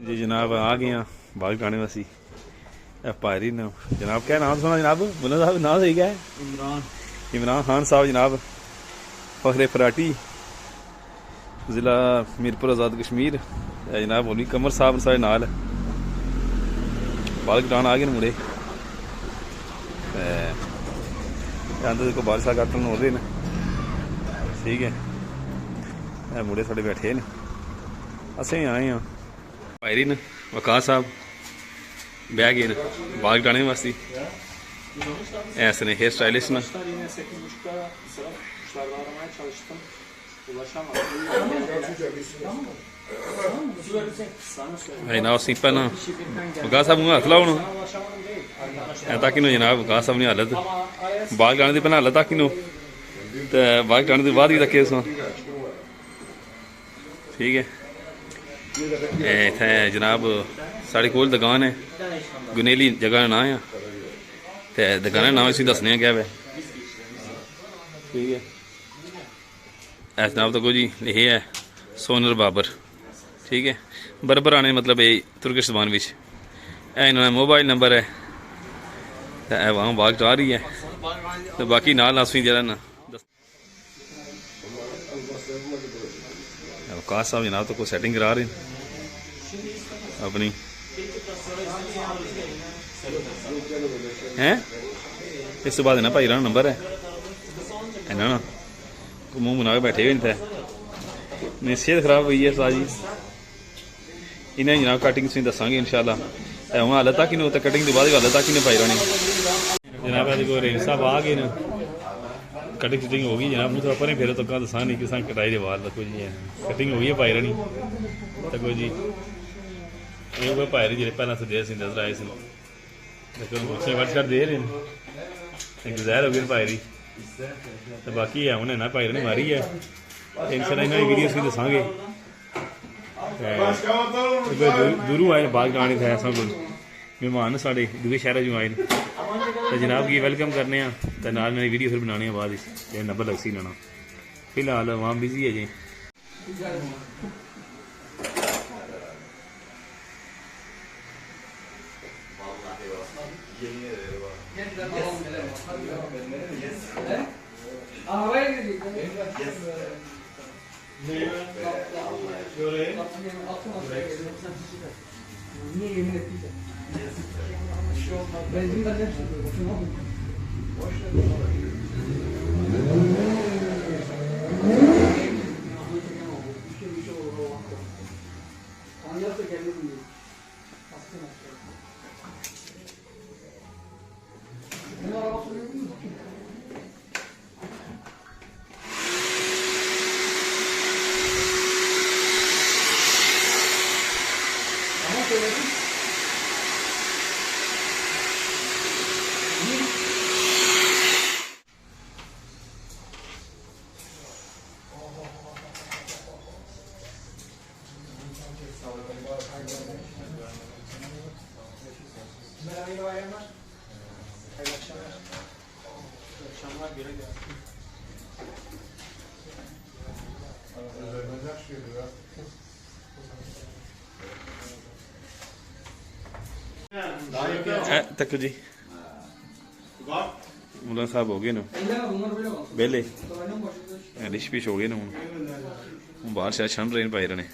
जी जनाब आ गए हैं बाल कटाने वासी पायरी ने जनाब क्या नाम सुना जनाब मुल्ला साहब नाम सही क्या है इमरान खान साहब जनाब फखरे फराटी ज़िला मीरपुर आज़ाद कश्मीर जनाब मौलवी कमर साहब साढ़े नाल बाल कटान आ गए मुड़े आंदे देखो बाल शाल कट्टन हो रहे हैं ठीक है मुड़े साढ़े बैठे ने असें आए हैं पायरी ने वकास साहब बह गए न बाल कटाने वास्ते ऐसे ने हेयर स्टाइलिस्ट ने जनाब असी पहला वकास साहब हथ लाओ ताकि नो जनाब वकास साहब ने हालत बाल कटाने की पहले हालत ताकि नो तो बाल कटाने के बाद ही तके ठीक है इत्थे जनाब साढ़े कोल दुकान है गुनेली जगह का नाम है तो दुकान का नाम इसी दसने क्या है ठीक है ऐस जनाब तो जी लिखे है सोनर बाबर ठीक है बरबर आने मतलब ये तुर्किश जबान में इन्होंने मोबाइल नंबर है तो वहाँ बाग आ रही है तो बाकी नाल अस जरा ना वकास साहब जनाब तो कोई सेटिंग करा रहे अपनी हैं इस बाद ना भाई नंबर है ना मुँह बना के बैठे हुए थे मेरी सेहत खराब हुई है साजी इन्हें जनाब कटिंग तुम दसांगे इंशाल्लाह हूँ हालत तक ही कटिंग के बाद हालत तक ही पाई रहनी जनाब अभी रेंज साहब आ गए न कटिंग शटिंग हो गई जनाब मुझे पर फिर तो दसा नहीं कि कटाई के बाद कोई जी कटिंग हो गई है पाई रहनी तो कोई जी ये पाई रही जो पहला तो दे नजर आए थे वट कर दे रहे हैं गुजैर हो गई पाई रही तो बाकी है उन्हें ना पाई रहनी मारी है इंशाल्लाह इन्होंने वीडियोस भी दसांगे दूरों आए बाल कटाने थे ऐसा कोई मेहमान साढ़े दूसरे शहर जो आए तो जनाब की वेलकम करने तो नाल मेरी वीडियो फिर बनाने बाद नंबर लग सी लेना फिलहाल वहाँ बिजी है जी तक जी मुला साहब हो गए ना बेले डिश पिश हो गए ना हूँ बाहर शायद छन रहे पाई रहने